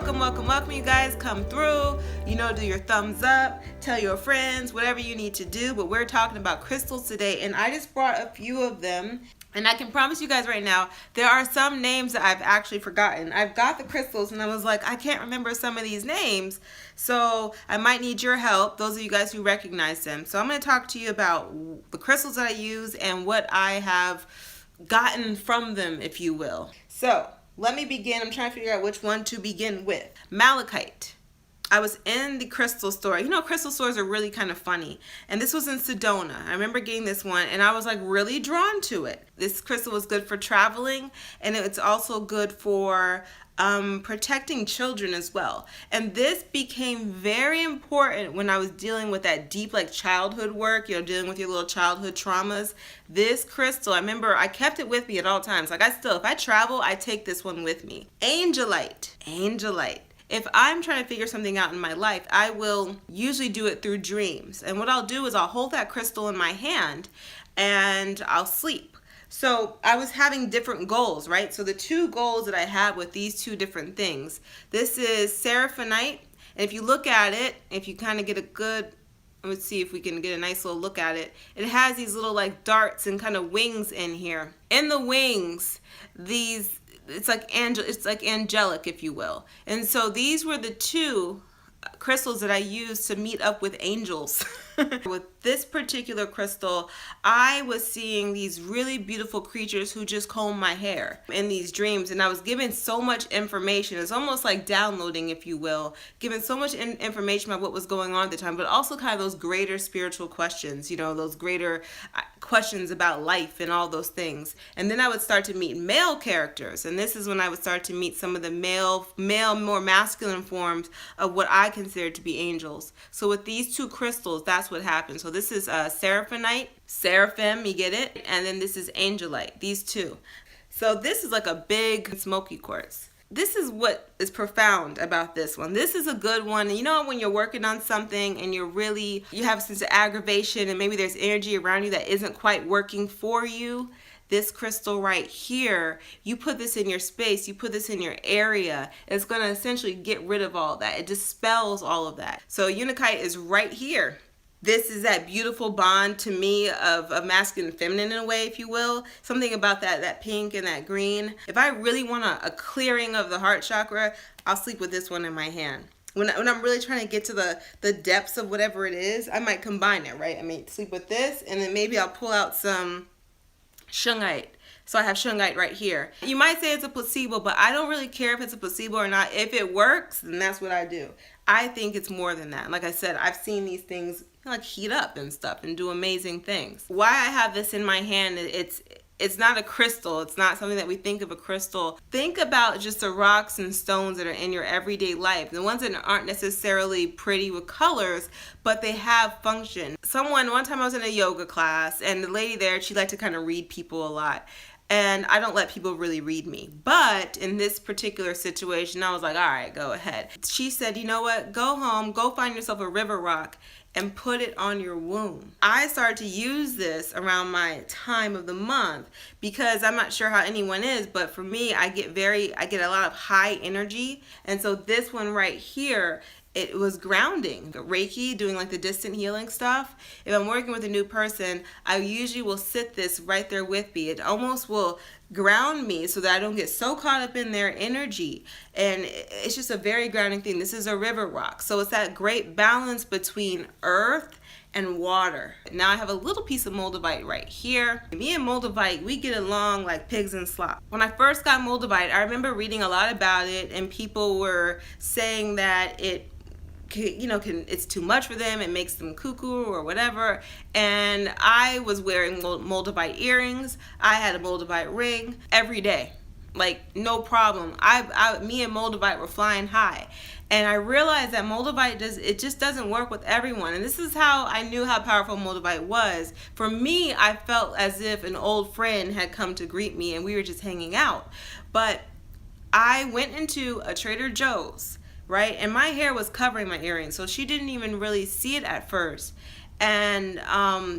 welcome, you guys. Come through, do your thumbs up, tell your friends, whatever you need to do. But we're talking about crystals today, and I just brought a few of them. And I can promise you guys right now, there are some names that I've actually forgotten. I've got the crystals and I was like, I can't remember some of these names. So I might need your help, those of you guys who recognize them. So I'm going to talk to you about the crystals that I use and what I have gotten from them, if you will. So let me begin. I'm trying to figure out which one to begin with. Malachite. I was in the crystal store. Crystal stores are really kind of funny. And this was in Sedona. I remember getting this one and I was like really drawn to it. This crystal was good for traveling, and it's also good for protecting children as well. And this became very important when I was dealing with that deep childhood work, dealing with your little childhood traumas. This crystal, I remember I kept it with me at all times. If I travel, I take this one with me. Angelite. If I'm trying to figure something out in my life, I will usually do it through dreams. And what I'll do is I'll hold that crystal in my hand and I'll sleep. So I was having different goals, right? So the two goals that I had with these two different things, this is Seraphinite. And if you look at it, if you kind of get a good, let's see if we can get a nice little look at it. It has these little darts and kind of wings in here. In the wings, it's like angelic, if you will. And so these were the two crystals that I used to meet up with angels. With this particular crystal, I was seeing these really beautiful creatures who just comb my hair in these dreams, and I was given so much information. It's almost like downloading, if you will, given so much information about what was going on at the time, but also kind of those greater spiritual questions, those greater questions about life and all those things. And then I would start to meet male characters, and this is when I would start to meet some of the male, more masculine forms of what I consider to be angels. So with these two crystals, that's what happened. So this is Seraphinite, Seraphim, you get it? And then this is Angelite, these two. So this is like a big Smoky Quartz. This is what is profound about this one. This is a good one. And when you're working on something and you have a sense of aggravation and maybe there's energy around you that isn't quite working for you, this crystal right here, you put this in your space, you put this in your area, it's going to essentially get rid of all that. It dispels all of that. So Untitled is right here. This is that beautiful bond to me of masculine and feminine in a way, if you will. Something about that pink and that green. If I really want a clearing of the heart chakra, I'll sleep with this one in my hand. When I'm really trying to get to the depths of whatever it is, I might combine it, right? I may sleep with this, and then maybe I'll pull out some shungite. So I have shungite right here. You might say it's a placebo, but I don't really care if it's a placebo or not. If it works, then that's what I do. I think it's more than that. Like I said, I've seen these things heat up and stuff and do amazing things. Why I have this in my hand, it's not a crystal. It's not something that we think of a crystal. Think about just the rocks and stones that are in your everyday life. The ones that aren't necessarily pretty with colors, but they have function. One time I was in a yoga class, and the lady there, she liked to kind of read people a lot. And I don't let people really read me. But in this particular situation, I was like, all right, go ahead. She said, you know what? Go home, go find yourself a river rock and put it on your womb. I started to use this around my time of the month because I'm not sure how anyone is, but for me, I get a lot of high energy. And so this one right here, it was grounding. Reiki, doing the distant healing stuff. If I'm working with a new person, I usually will sit this right there with me. It almost will ground me so that I don't get so caught up in their energy. And it's just a very grounding thing. This is a river rock. So it's that great balance between earth and water. Now I have a little piece of Moldavite right here. Me and Moldavite, we get along like pigs in slop. When I first got Moldavite, I remember reading a lot about it, and people were saying that it's too much for them, it makes them cuckoo or whatever. And I was wearing Moldavite earrings, I had a Moldavite ring every day, no problem. Me and Moldavite were flying high. And I realized that Moldavite just doesn't work with everyone. And this is how I knew how powerful Moldavite was. For me, I felt as if an old friend had come to greet me and we were just hanging out. But I went into a Trader Joe's, right? And my hair was covering my earrings, so she didn't even really see it at first. And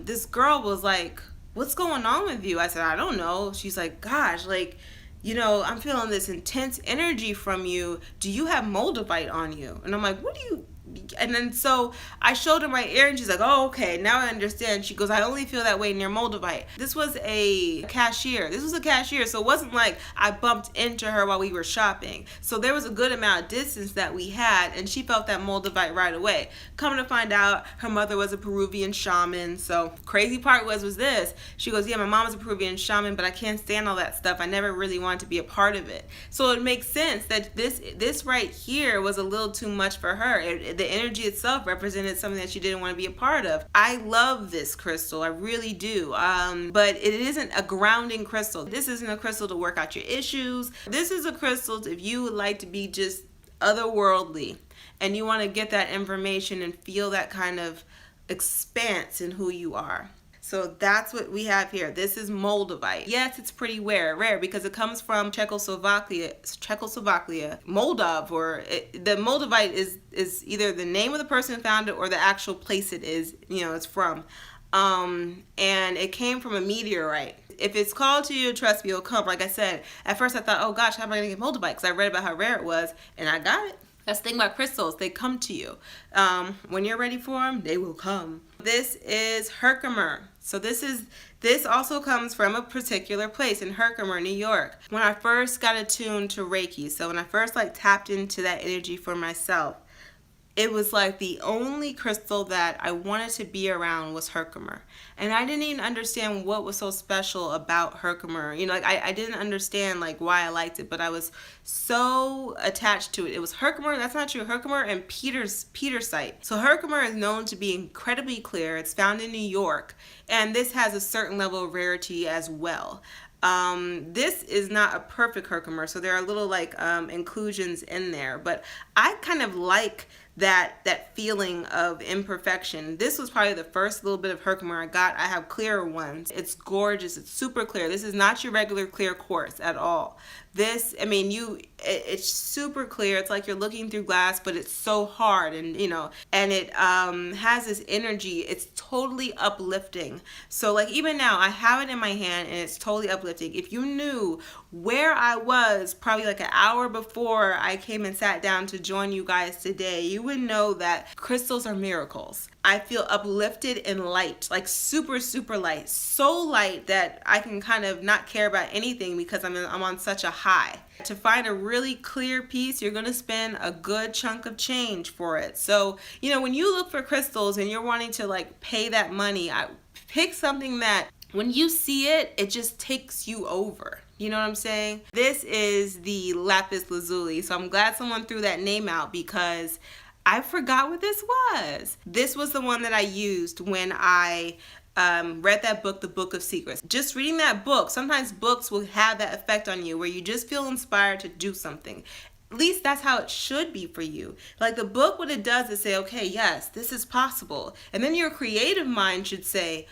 this girl was like, what's going on with you? I said, I don't know. She's like, gosh, you know, I'm feeling this intense energy from you. Do you have Moldavite on you? And I'm like, what do you, and then so I showed her my ear and she's like, oh, okay, now I understand. She goes, I only feel that way near Moldavite. This was a cashier. This was a cashier. So it wasn't like I bumped into her while we were shopping. So there was a good amount of distance that we had, and she felt that Moldavite right away. Coming to find out, her mother was a Peruvian shaman. So crazy part was this. She goes, yeah, my mom was a Peruvian shaman, but I can't stand all that stuff. I never really wanted to be a part of it. So it makes sense that this right here was a little too much for her. The energy itself represented something that she didn't want to be a part of. I love this crystal, I really do. But it isn't a grounding crystal. This isn't a crystal to work out your issues. This is a crystal if you would like to be just otherworldly and you want to get that information and feel that kind of expanse in who you are. So that's what we have here. This is Moldavite. Yes, it's pretty rare because it comes from Czechoslovakia, Moldav, or the Moldavite is either the name of the person who found it or the actual place it is, you know, it's from. And it came from a meteorite. If it's called to you, trust me, it'll come. Like I said, at first I thought, oh gosh, how am I going to get Moldavite? Because I read about how rare it was, and I got it. That's the thing about crystals. They come to you. When you're ready for them, they will come. This is Herkimer. So this also comes from a particular place in Herkimer, New York. When I first got attuned to Reiki, so when I first like tapped into that energy for myself, it was like the only crystal that I wanted to be around was Herkimer. And I didn't even understand what was so special about Herkimer. You know, like I didn't understand like why I liked it, but I was so attached to it. It was Herkimer, that's not true, Herkimer and Petersite. So Herkimer is known to be incredibly clear. It's found in New York, and this has a certain level of rarity as well. This is not a perfect Herkimer, so there are little like inclusions in there, but I kind of like that feeling of imperfection. This was probably the first little bit of Herkimer I got. I have clearer ones. It's gorgeous. It's super clear. This is not your regular clear quartz at all. This, I mean, it's super clear. It's like you're looking through glass, but it's so hard, and you know, and it has this energy. It's totally uplifting. So like even now, I have it in my hand, and it's totally uplifting. If you knew where I was probably like an hour before I came and sat down to join you guys today, you would know that crystals are miracles. I feel uplifted and light, like super, super light. So light that I can kind of not care about anything because I'm on such a high. To find a really clear piece, you're going to spend a good chunk of change for it. So, you know, when you look for crystals and you're wanting to like pay that money, I pick something that when you see it, it just takes you over. You know what I'm saying? This is the Lapis Lazuli. So I'm glad someone threw that name out because I forgot what this was. This was the one that I used when I read that book, The Book of Secrets. Just reading that book, sometimes books will have that effect on you where you just feel inspired to do something. At least that's how it should be for you. Like the book, what it does is say, okay, yes, this is possible. And then your creative mind should say,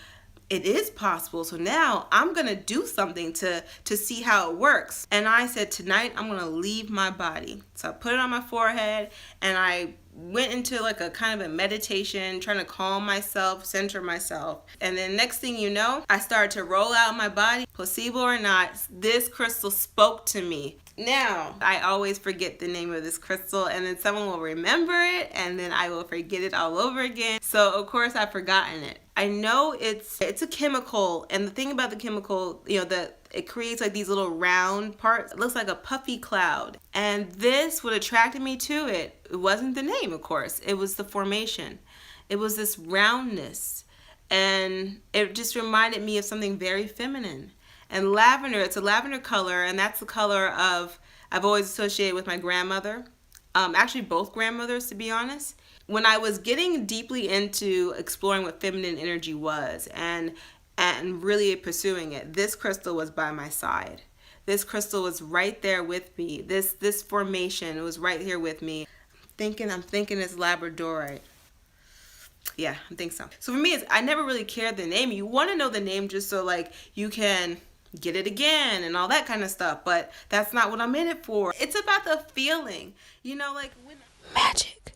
it is possible. So now I'm going to do something to see how it works. And I said, tonight I'm going to leave my body. So I put it on my forehead and I went into like a kind of a meditation, trying to calm myself, center myself. And then next thing you know, I started to roll out my body. Placebo or not, this crystal spoke to me. Now, I always forget the name of this crystal, and then someone will remember it, and then I will forget it all over again. So, of course, I've forgotten it. I know it's a chemical, and the thing about the chemical, you know, that it creates like these little round parts. It looks like a puffy cloud. And this, what attracted me to it, it wasn't the name, of course. It was the formation. It was this roundness. And it just reminded me of something very feminine. And lavender, it's a lavender color, and that's the color of, I've always associated with my grandmother. Actually, both grandmothers, to be honest. When I was getting deeply into exploring what feminine energy was and really pursuing it, this crystal was by my side. This crystal was right there with me. This formation was right here with me. I'm thinking it's labradorite. Yeah, I think so. So for me, I never really cared the name. You want to know the name just so like you can get it again and all that kind of stuff, but that's not what I'm in it for. It's about the feeling, you know, like when magic.